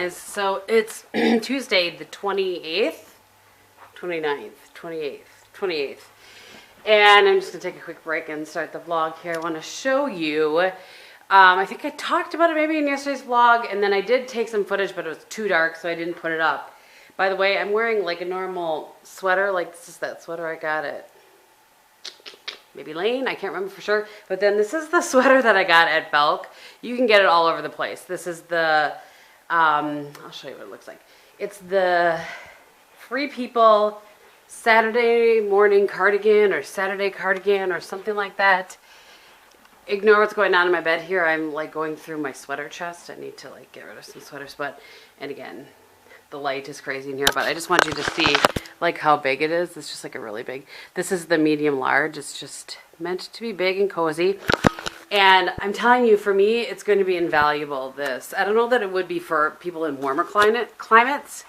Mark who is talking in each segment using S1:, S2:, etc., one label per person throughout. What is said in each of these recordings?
S1: guys. So it's Tuesday the 28th, 29th, 28th, 28th. And I'm just going to take a quick break and start the vlog here. I want to show you, I think I talked about it maybe in yesterday's vlog, and then I did take some footage, but it was too dark, so I didn't put it up. By the way, I'm wearing like a normal sweater, like this is that sweater I got at maybe Lane, I can't remember for sure. But then this is the sweater that I got at Belk. You can get it all over the place. This is the, I'll show you what it looks like. It's the Free People Saturday morning cardigan or Saturday cardigan or something like that. Ignore what's going on in my bed here. I'm like going through my sweater chest. I need to like get rid of some sweaters, and again, the light is crazy in here, but I just want you to see like how big it is. It's just like a really big, this is the medium large. It's just meant to be big and cozy. And I'm telling you, for me, it's going to be invaluable, this. I don't know that it would be for people in warmer climates.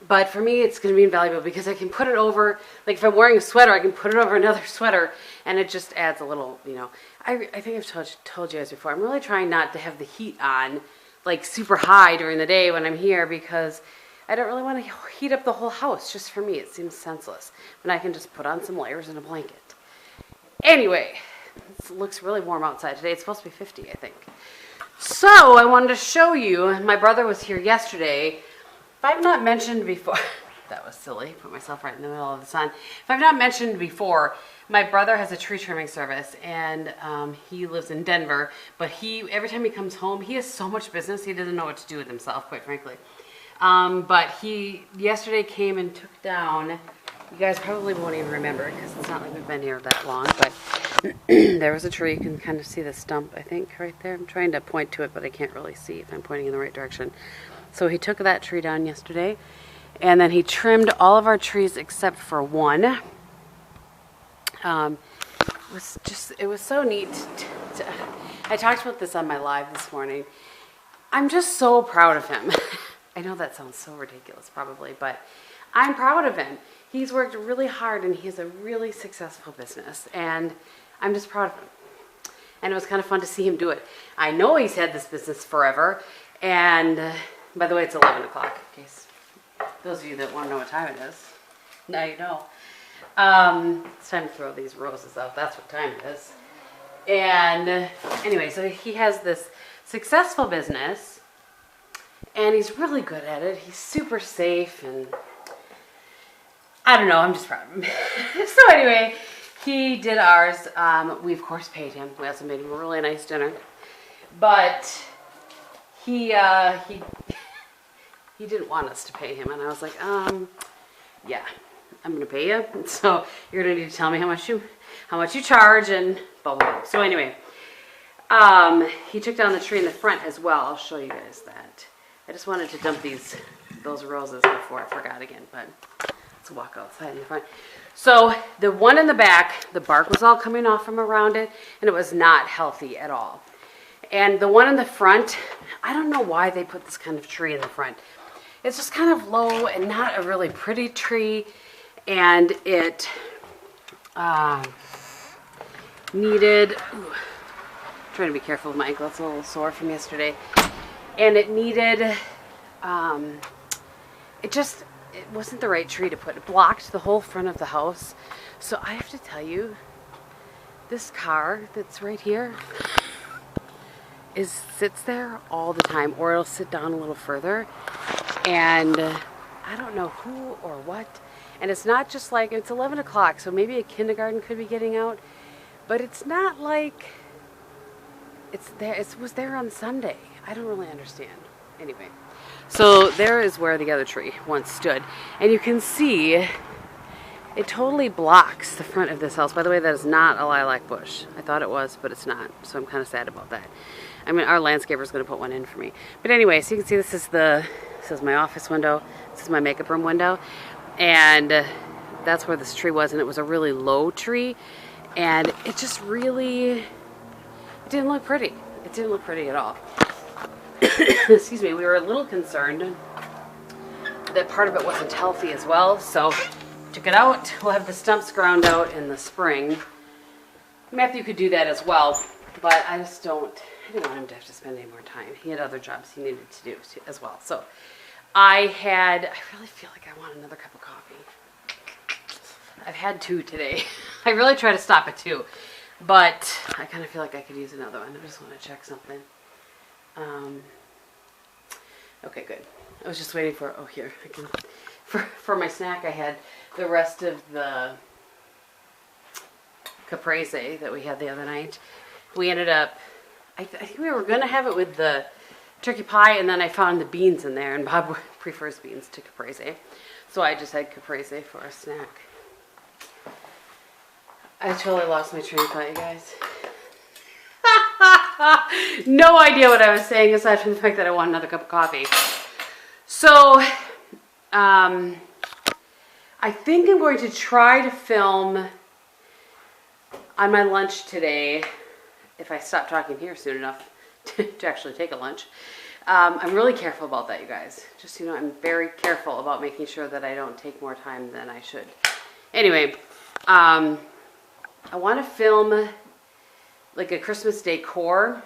S1: But for me, it's going to be invaluable because I can put it over, like if I'm wearing a sweater, I can put it over another sweater and it just adds a little, you know. I think I've told you guys before, I'm really trying not to have the heat on like super high during the day when I'm here because I don't really want to heat up the whole house. Just for me, it seems senseless. When I can just put on some layers and a blanket. Anyway, it looks really warm outside today. It's supposed to be 50, I think. So I wanted to show you, my brother was here yesterday. If I've not mentioned before, that was silly, put myself right in the middle of the sun. If I've not mentioned before, my brother has a tree trimming service, and he lives in Denver, but every time he comes home, he has so much business, he doesn't know what to do with himself, quite frankly. But he yesterday came and took down, you guys probably won't even remember because it's not like we've been here that long, but there was a tree. You can kind of see the stump, I think, right there. I'm trying to point to it, but I can't really see if I'm pointing in the right direction. So he took that tree down yesterday, and then he trimmed all of our trees except for one. It was so neat. I talked about this on my live this morning. I'm just so proud of him. I know that sounds so ridiculous probably, but I'm proud of him. He's worked really hard and he has a really successful business, and I'm just proud of him. And it was kind of fun to see him do it. I know he's had this business forever, and by the way, it's 11 o'clock, in case those of you that want to know what time it is. Now you know. It's time to throw these roses out. That's what time it is. And anyway, so he has this successful business, and he's really good at it. He's super safe, and I don't know, I'm just proud of him. So anyway, he did ours. We of course paid him. We also made him a really nice dinner. But he didn't want us to pay him, and I was like, yeah, I'm gonna pay you. So you're gonna need to tell me how much you charge, and blah blah blah. So anyway, he took down the tree in the front as well. I'll show you guys that. I just wanted to dump those roses before I forgot again, but let's walk outside in the front. So the one in the back, the bark was all coming off from around it, and it was not healthy at all. And the one in the front, I don't know why they put this kind of tree in the front. It's just kind of low and not a really pretty tree, and it needed, trying to be careful with my ankle, it's a little sore from yesterday, and it needed, it wasn't the right tree to put. It blocked the whole front of the house. So I have to tell you, this car that's right here sits there all the time, or it'll sit down a little further, and I don't know who or what. And it's not just like, it's 11 o'clock, so maybe a kindergarten could be getting out, but it's not like it's there. It was there on Sunday. I don't really understand. Anyway, so there is where the other tree once stood, and you can see it totally blocks the front of this house. By the way, that is not a lilac bush. I thought it was, but it's not, so I'm kind of sad about that. I mean, our landscaper is going to put one in for me. But anyway, so you can see this is my office window. This is my makeup room window. And that's where this tree was, and it was a really low tree. And it just really, it didn't look pretty. It didn't look pretty at all. Excuse me, we were a little concerned that part of it wasn't healthy as well. So took it out. We'll have the stumps ground out in the spring. Matthew could do that as well, but I just don't I didn't want him to have to spend any more time. He had other jobs he needed to do as well. So I really feel like I want another cup of coffee. I've had 2 today. I really try to stop at 2, but I kind of feel like I could use another one. I just want to check something. Okay, good. I was just waiting for, here, I can, for my snack I had the rest of the caprese that we had the other night. We ended up, I think we were going to have it with the turkey pie, and then I found the beans in there, and Bob prefers beans to caprese. So I just had caprese for a snack. I totally lost my train of thought, you guys. No idea what I was saying aside from the fact that I want another cup of coffee. So, I think I'm going to try to film on my lunch today, if I stop talking here soon enough to actually take a lunch. I'm really careful about that, you guys. Just so you know, I'm very careful about making sure that I don't take more time than I should. Anyway, I want to film like a Christmas decor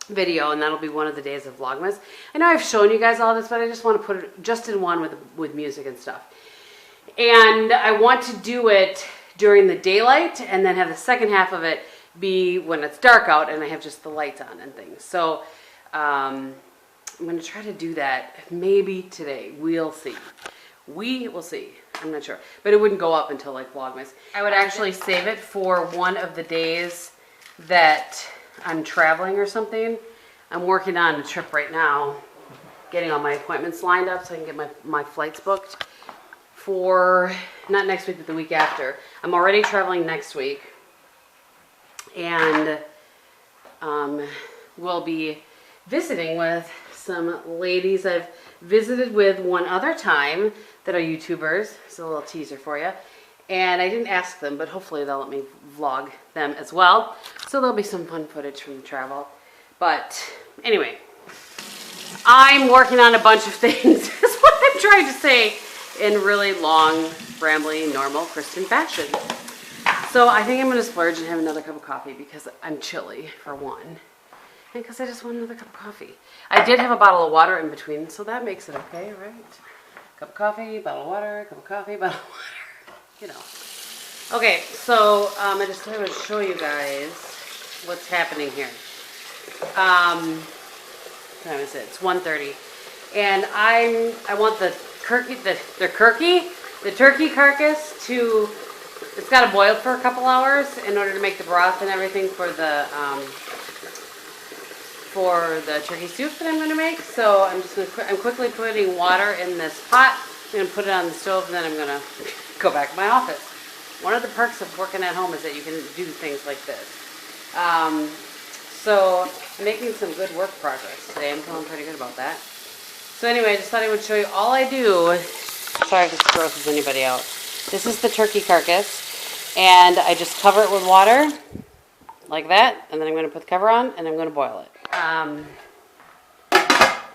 S1: video, and that'll be one of the days of Vlogmas. I know I've shown you guys all this, but I just want to put it just in one with music and stuff. And I want to do it during the daylight, and then have the second half of it be when it's dark out and I have just the lights on and things. So I'm going to try to do that maybe today. We'll see. We will see. I'm not sure. But it wouldn't go up until like Vlogmas. I would actually save it for one of the days that I'm traveling or something. I'm working on a trip right now, getting all my appointments lined up so I can get my flights booked for, not next week, but the week after. I'm already traveling next week. And we'll be visiting with some ladies I've visited with one other time that are YouTubers. It's a little teaser for you. And I didn't ask them, but hopefully they'll let me vlog them as well. So there'll be some fun footage from the travel. But anyway, I'm working on a bunch of things. That's what I'm trying to say in really long, rambly, normal Kristin fashion. So I think I'm going to splurge and have another cup of coffee because I'm chilly, for one. And because I just want another cup of coffee. I did have a bottle of water in between, so that makes it okay, right? Cup of coffee, bottle of water, cup of coffee, bottle of water. You know. Okay, so I just thought I would show you guys what's happening here. What time is it? It's 1:30. And I want the turkey carcass to, it's got to boil for a couple hours in order to make the broth and everything for the turkey soup that I'm going to make. So I'm quickly putting water in this pot. I'm going to put it on the stove, and then I'm going to go back to my office. One of the perks of working at home is that you can do things like this. So I'm making some good work progress today. I'm feeling pretty good about that. So anyway, I just thought I would show you all I do. Sorry if this grosses anybody out. This is the turkey carcass, and I just cover it with water like that, and then I'm going to put the cover on, and I'm going to boil it.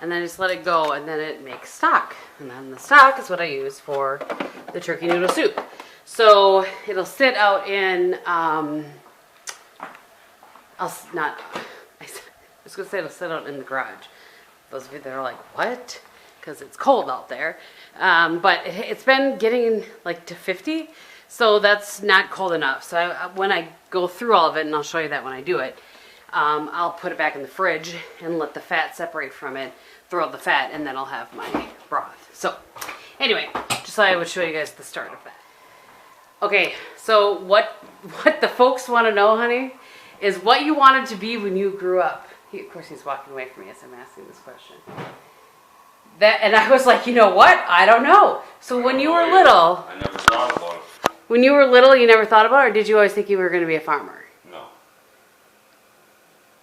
S1: And then I just let it go, and then it makes stock. And then the stock is what I use for the turkey noodle soup. So it'll sit out in, I was going to say it'll sit out in the garage. Those of you that are like, what? Because it's cold out there. But it's been getting like to 50, so that's not cold enough. So when I go through all of it, and I'll show you that when I do it, I'll put it back in the fridge and let the fat separate from it, throw out the fat, and then I'll have my broth. So anyway, just thought I would show you guys the start of that. Okay, so what the folks want to know, honey, is what you wanted to be when you grew up. Of course, he's walking away from me as I'm asking this question. And I was like, you know what? I don't know. So when you were little,
S2: I never thought about it.
S1: When you were little, you never thought about it, or did you always think you were going to be a farmer?
S2: No.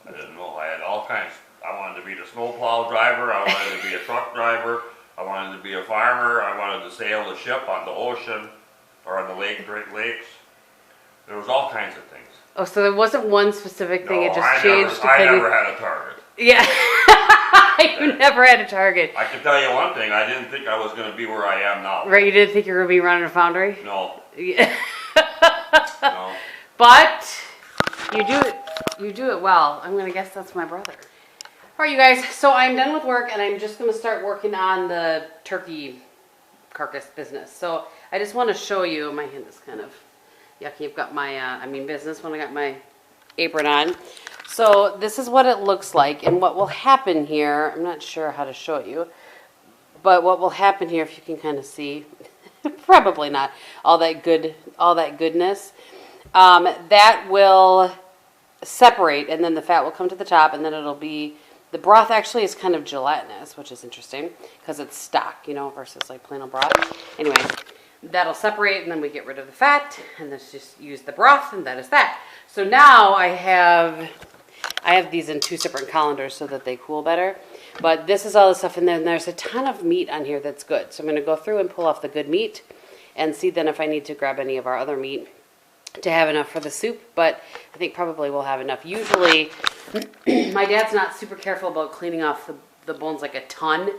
S2: I didn't know. I had all kinds. I wanted to be the snowplow driver. I wanted to be a truck driver. I wanted to be a farmer. I wanted to sail the ship on the ocean or on the Great Lakes. There was all kinds of things.
S1: Oh, so there wasn't one specific thing, it just changed?
S2: I never had a target.
S1: Yeah. You never had a target.
S2: I can tell you one thing, I didn't think I was going to be where I am now.
S1: Right, you didn't think you were going to be running a foundry?
S2: No.
S1: Yeah.
S2: No.
S1: But you do it. You do it well. I'm going to guess that's my brother. All right, you guys. So I'm done with work, and I'm just going to start working on the turkey carcass business. So I just want to show you. My hand is kind of yucky. I've got my, business when I got my apron on. So this is what it looks like, and what will happen here, I'm not sure how to show you, but what will happen here, if you can kind of see, probably not all that goodness, that will separate, and then the fat will come to the top, and then it'll be, the broth actually is kind of gelatinous, which is interesting, because it's stock, versus like plain old broth. Anyway, that'll separate, and then we get rid of the fat, and let's just use the broth, and that is that. So now I have these in 2 separate colanders so that they cool better. But this is all the stuff in there, and there's a ton of meat on here that's good. So I'm going to go through and pull off the good meat and see then if I need to grab any of our other meat to have enough for the soup. But I think probably we'll have enough. Usually, my dad's not super careful about cleaning off the bones like a ton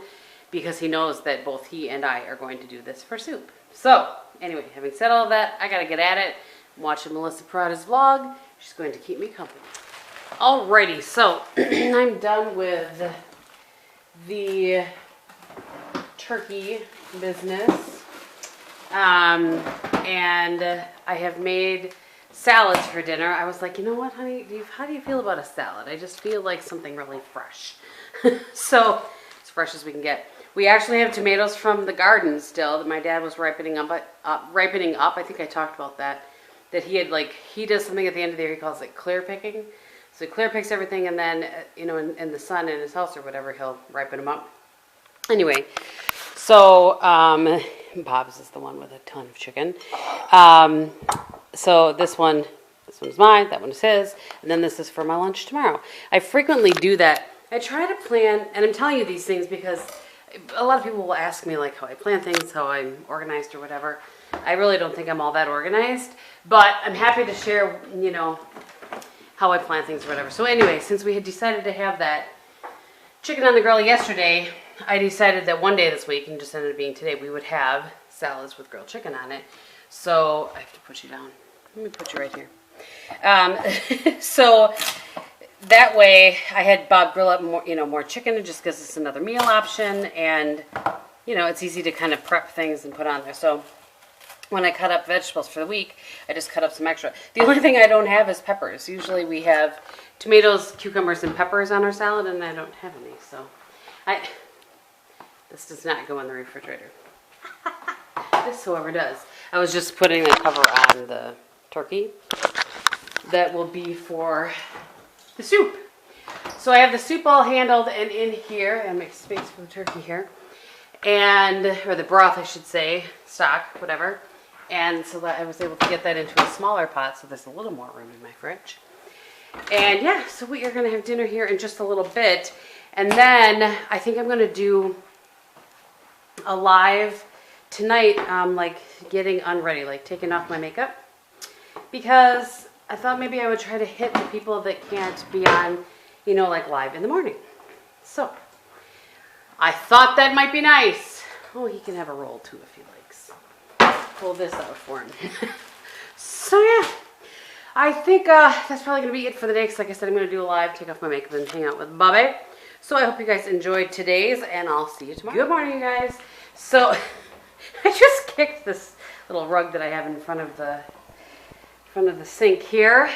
S1: because he knows that both he and I are going to do this for soup. So anyway, having said all of that, I got to get at it. I'm watching Melissa Parada's vlog. She's going to keep me company. Alrighty, so I'm done with the turkey business, and I have made salads for dinner. I was like, you know what, honey, how do you feel about a salad? I just feel like something really fresh. So, as fresh as we can get. We actually have tomatoes from the garden still that my dad was ripening up. I think I talked about that. That he does something at the end of the year, he calls it clear picking. So he clear picks everything, and then, in the sun in his house or whatever, he'll ripen them up. Anyway, so Bob's is the one with a ton of chicken. So this one's mine, that one is his, and then this is for my lunch tomorrow. I frequently do that. I try to plan, and I'm telling you these things because a lot of people will ask me like how I plan things, how I'm organized or whatever. I really don't think I'm all that organized, but I'm happy to share, how I plan things or whatever. So anyway, since we had decided to have that chicken on the grill yesterday, I decided that one day this week, and just ended up being today, we would have salads with grilled chicken on it. So I have to put you down. Let me put you right here. So that way I had Bob grill up more chicken. It just gives us another meal option, and it's easy to kind of prep things and put on there. So when I cut up vegetables for the week, I just cut up some extra. The only thing I don't have is peppers. Usually we have tomatoes, cucumbers, and peppers on our salad, and I don't have any. So this does not go in the refrigerator. This, however, does. I was just putting the cover on the turkey. That will be for the soup. So I have the soup all handled and in here. I make space for the turkey here. Or the broth, I should say, stock, whatever. And so that I was able to get that into a smaller pot, so there's a little more room in my fridge. And yeah, so we are going to have dinner here in just a little bit. And then I think I'm going to do a live tonight, like getting unready, like taking off my makeup. Because I thought maybe I would try to hit the people that can't be on, like live in the morning. So I thought that might be nice. Oh, he can have a roll too if he likes. Pull this out for him. So yeah, I think that's probably going to be it for the day. Because like I said, I'm going to do a live, take off my makeup, and hang out with Bobby. So I hope you guys enjoyed today's, and I'll see you tomorrow. Good morning, you guys. So I just kicked this little rug that I have in front of the sink here.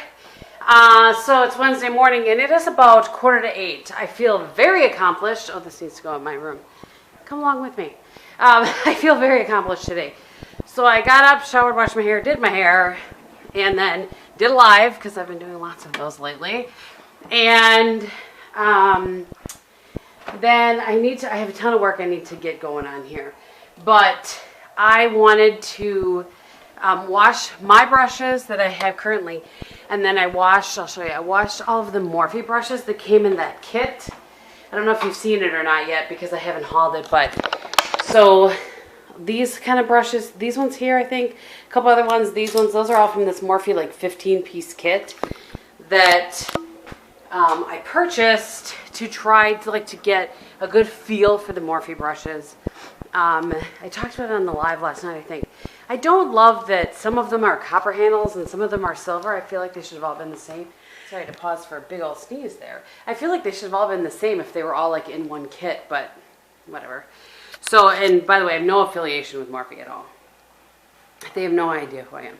S1: So it's Wednesday morning, and it is about 7:45. I feel very accomplished. Oh, this needs to go in my room. Come along with me. I feel very accomplished today. So I got up, showered, washed my hair, did my hair, and then did a live, because I've been doing lots of those lately. And then I have a ton of work I need to get going on here. But I wanted to wash my brushes that I have currently. And then I'll show you, I washed all of the Morphe brushes that came in that kit. I don't know if you've seen it or not yet because I haven't hauled it, but so these kind of brushes, these ones here, I think, a couple other ones, these ones, those are all from this Morphe like 15-piece kit that I purchased to try to get a good feel for the Morphe brushes. I talked about it on the live last night, I think. I don't love that some of them are copper handles and some of them are silver. I feel like they should have all been the same. Sorry to pause for a big old sneeze there. I feel like they should have all been the same if they were all like in one kit, but whatever. So, and by the way, I have no affiliation with Morphe at all. They have no idea who I am.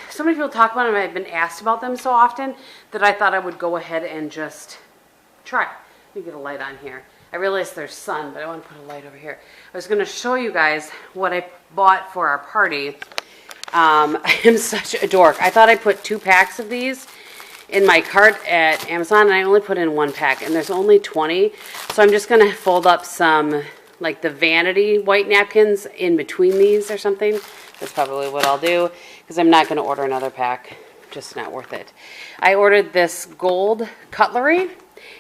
S1: So many people talk about them, I've been asked about them so often that I thought I would go ahead and just try. Let me get a light on here. I realize there's sun, but I want to put a light over here. I was going to show you guys what I bought for our party. I am such a dork. I thought I put 2 packs of these in my cart at Amazon, and I only put in 1 pack, and there's only 20. So I'm just going to fold up some, like the vanity white napkins in between these or something. That's probably what I'll do, because I'm not going to order another pack. Just not worth it. I ordered this gold cutlery,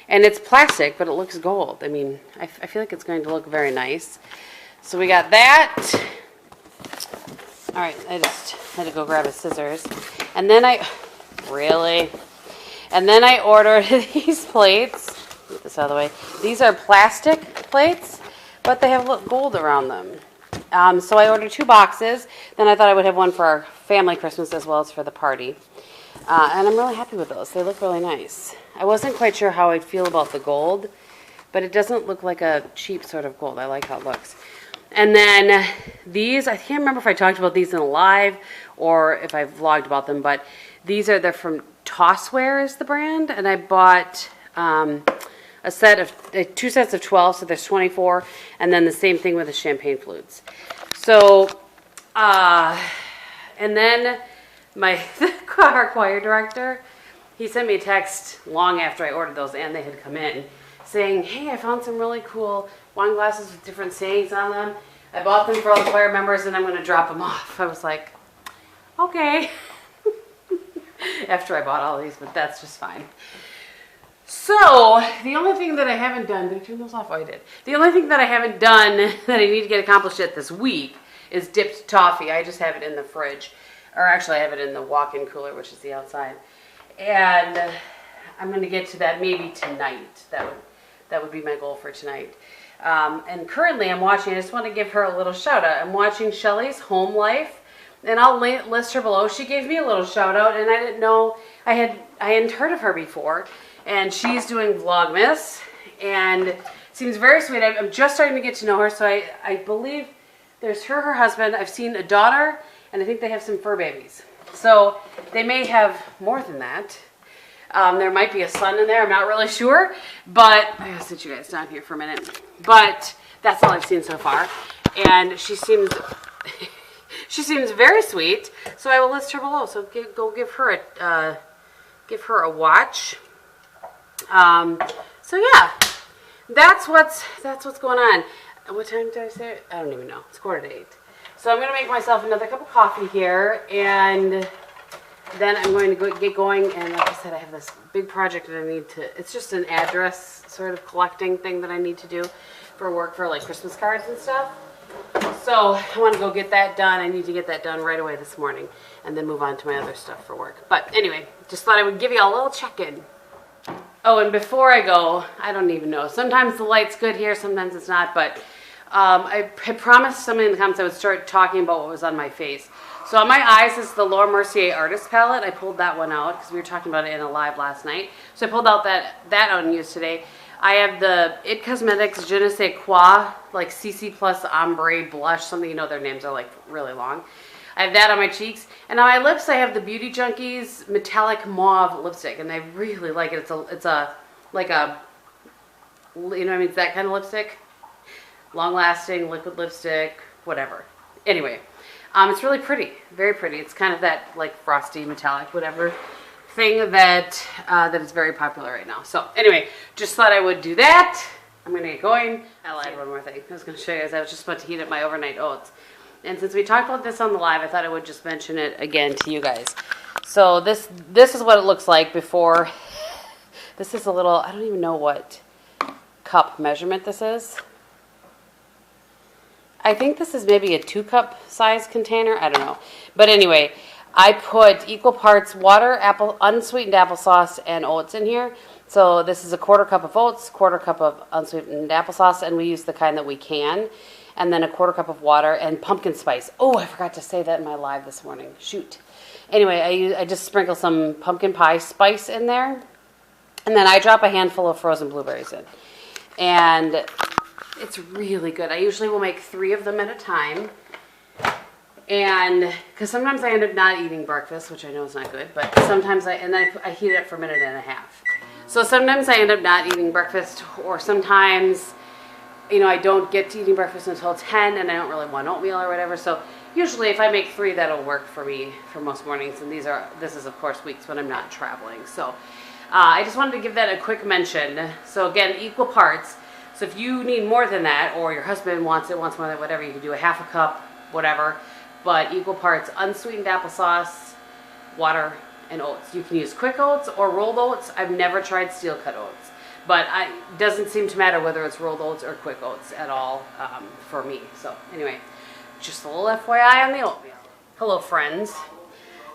S1: and it's plastic, but it looks gold. I mean, I feel like it's going to look very nice. So we got that. All right, I just had to go grab a scissors. And then And then I ordered these plates. Get this out of the way. These are plastic plates, but they have gold around them. So I ordered 2 boxes. Then I thought I would have one for our family Christmas as well as for the party. And I'm really happy with those. They look really nice. I wasn't quite sure how I'd feel about the gold, but it doesn't look like a cheap sort of gold. I like how it looks. And then these, I can't remember if I talked about these in a live or if I vlogged about them, but they're from Tossware is the brand, and I bought a set of 2 sets of 12, so there's 24, and then the same thing with the champagne flutes. So, and then our choir director, he sent me a text long after I ordered those and they had come in, saying, hey, I found some really cool wine glasses with different sayings on them. I bought them for all the choir members and I'm going to drop them off. I was like, okay. After I bought all these, but that's just fine. So, the only thing that I haven't done, did I turn those off? Oh, I did. The only thing that I haven't done that I need to get accomplished yet this week is dipped toffee. I just have it in the fridge. Or actually, I have it in the walk-in cooler, which is the outside. And I'm going to get to that maybe tonight. That would be my goal for tonight. And currently, I just want to give her a little shout out. I'm watching Shelly's Home Life. And I'll list her below. She gave me a little shout out, and I didn't know, I hadn't heard of her before. And she's doing Vlogmas, and seems very sweet. I'm just starting to get to know her, so I believe there's her husband. I've seen a daughter, and I think they have some fur babies. So they may have more than that. There might be a son in there. I'm not really sure, but I gotta sit you guys down here for a minute. But that's all I've seen so far, and she seems. She seems very sweet, so I will list her below. So go give her a watch. So yeah, that's what's going on. What time did I say it? I don't even know. It's 7:45. So I'm gonna make myself another cup of coffee here, and then I'm going to get going. And like I said, I have this big project that I need to. It's just an address sort of collecting thing that I need to do for work for like Christmas cards and stuff. So I want to go get that done. I need to get that done right away this morning and then move on to my other stuff for work. But anyway, just thought I would give you a little check-in. Oh, and before I go, I don't even know. Sometimes the light's good here, sometimes it's not. But I had promised somebody in the comments I would start talking about what was on my face. So on my eyes is the Laura Mercier Artist Palette. I pulled that one out because we were talking about it in a live last night. So I pulled out that out and used today. I have the IT Cosmetics Je ne sais quoi, like CC Plus Ombre Blush, something, you know their names are like really long. I have that on my cheeks. And on my lips I have the Beauty Junkies Metallic Mauve lipstick, and I really like it. It's a like a, you know what I mean, it's that kind of lipstick. Long lasting, liquid lipstick, whatever. Anyway, it's really pretty, very pretty. It's kind of that like frosty metallic, whatever thing that is very popular right now. So anyway, just thought I would do that. I'm gonna get going. I'll add one more thing. I was gonna show you guys, I was just about to heat up my overnight oats. And since we talked about this on the live, I thought I would just mention it again to you guys. So this is what it looks like before. This is a little, I don't even know what cup measurement this is. I think this is maybe a 2-cup size container. I don't know. But anyway, I put equal parts water, unsweetened applesauce, and oats in here. So this is a 1/4 cup of oats, 1/4 cup of unsweetened applesauce, and we use the kind that we can. and then a quarter cup of water and pumpkin spice. Oh, I forgot to say that in my live this morning. Shoot. Anyway, I just sprinkle some pumpkin pie spice in there, and then I drop a handful of frozen blueberries in. And it's really good. I usually will make 3 of them at a time. And because sometimes I end up not eating breakfast, which I know is not good, but sometimes I heat it up for a minute and a half. So sometimes I end up not eating breakfast, or sometimes, you know, I don't get to eating breakfast until 10 and I don't really want oatmeal or whatever. So usually if I make 3, that'll work for me for most mornings. And this is of course weeks when I'm not traveling. So I just wanted to give that a quick mention. So again, equal parts. So if you need more than that, or your husband wants more than whatever, you can do a half a cup, whatever. But equal parts unsweetened applesauce, water, and oats. You can use quick oats or rolled oats. I've never tried steel cut oats, but it doesn't seem to matter whether it's rolled oats or quick oats at all for me. So anyway, just a little FYI on the oatmeal. Hello friends.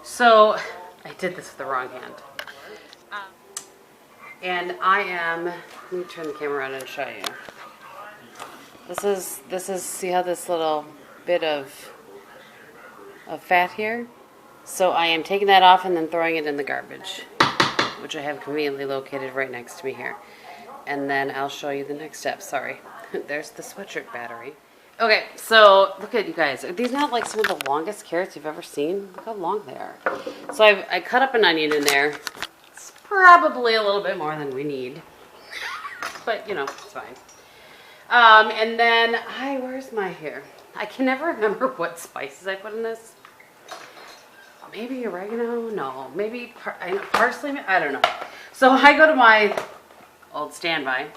S1: So I did this with the wrong hand. And I am, let me turn the camera around and show you. This is, see how this little bit of fat here? So I am taking that off and then throwing it in the garbage, which I have conveniently located right next to me here. And then I'll show you the next step. Sorry. There's the sweatshirt battery. Okay, so look at you guys. Are these not like some of the longest carrots you've ever seen? Look how long they are. So I cut up an onion in there. It's probably a little bit more than we need, but you know, it's fine. And then where's my hair? I can never remember what spices I put in this. Maybe oregano? No. Maybe parsley? I don't know. So I go to my old standby,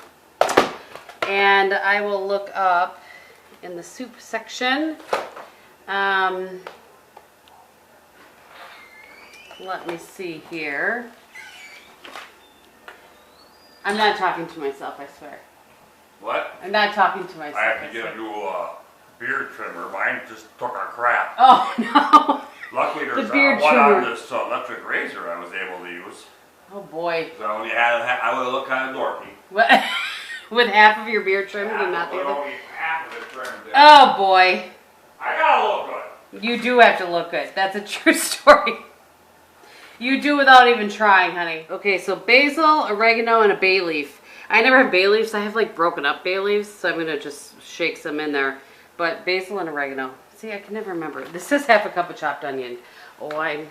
S1: and I will look up in the soup section. Let me see here. I'm not talking to myself, I swear.
S2: What?
S1: I'm not talking to myself.
S2: I have to get a new beard trimmer. Mine just took a crap.
S1: Oh, no.
S2: Luckily, there's
S1: beard
S2: one
S1: trimmer.
S2: on this electric razor I was able to use.
S1: Oh, boy.
S2: So I only had, I would have looked kind of dorky.
S1: What? With half of your beard trimmed and not the
S2: With
S1: other?
S2: only half of it trimmed.
S1: Oh, boy.
S2: I gotta look good.
S1: You do have to look good. That's a true story. You do without even trying, honey. Okay, so basil, oregano, and a bay leaf. I never have bay leaves. I have like broken up bay leaves, so I'm gonna just shake some in there. But basil and oregano. See, I can never remember. This is half a cup of chopped onion. Oh, I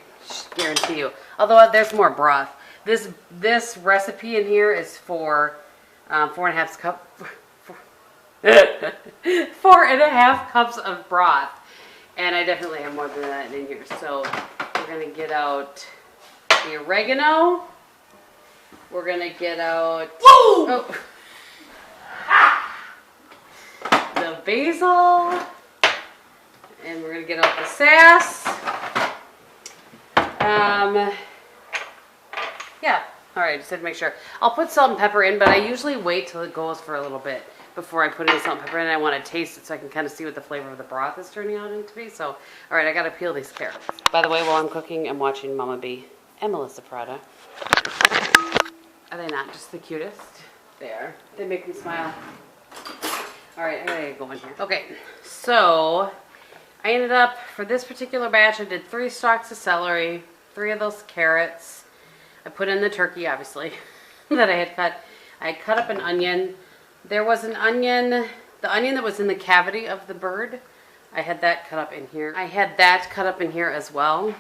S1: guarantee you. Although there's more broth. This recipe in here is for 4.5 cups of broth. And I definitely have more than that in here. So we're gonna get out the oregano. We're gonna get out the basil, and we're gonna get out the sass. Yeah. All right. Just had to make sure. I'll put salt and pepper in, but I usually wait till it goes for a little bit before I put in salt and pepper in. I want to taste it so I can kind of see what the flavor of the broth is turning out into be. So, all right, I got to peel these carrots. By the way, while I'm cooking, I'm watching Mama B and Melissa Prada. Are they not just the cutest? They are. They make me smile. All right, I gotta get going here. Okay, so I ended up, for this particular batch, I did 3 stalks of celery, 3 of those carrots. I put in the turkey, obviously, that I had cut. I cut up an onion. There was an onion, the onion that was in the cavity of the bird. I had that cut up in here. I had that cut up in here as well.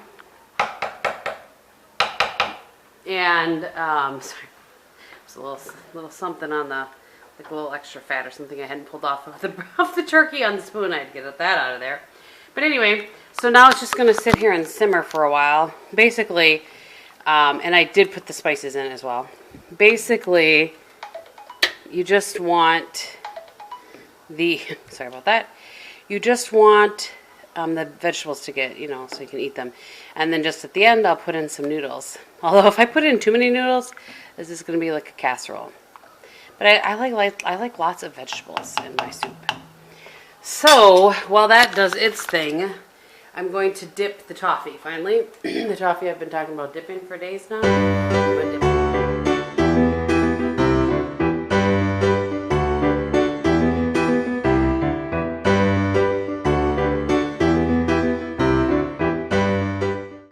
S1: And, sorry, there's a little something on the, like a little extra fat or something I hadn't pulled off of the turkey on the spoon. I had to get that out of there. But anyway, so now it's just going to sit here and simmer for a while. Basically, and I did put the spices in as well. Basically, you just want sorry about that. You just want the vegetables to get, you know, so you can eat them. And then just at the end, I'll put in some noodles. Although if I put in too many noodles, this is going to be like a casserole. But I like lots of vegetables in my soup. So while that does its thing, I'm going to dip the toffee. Finally, the toffee I've been talking about dipping for days now. I'm going to dip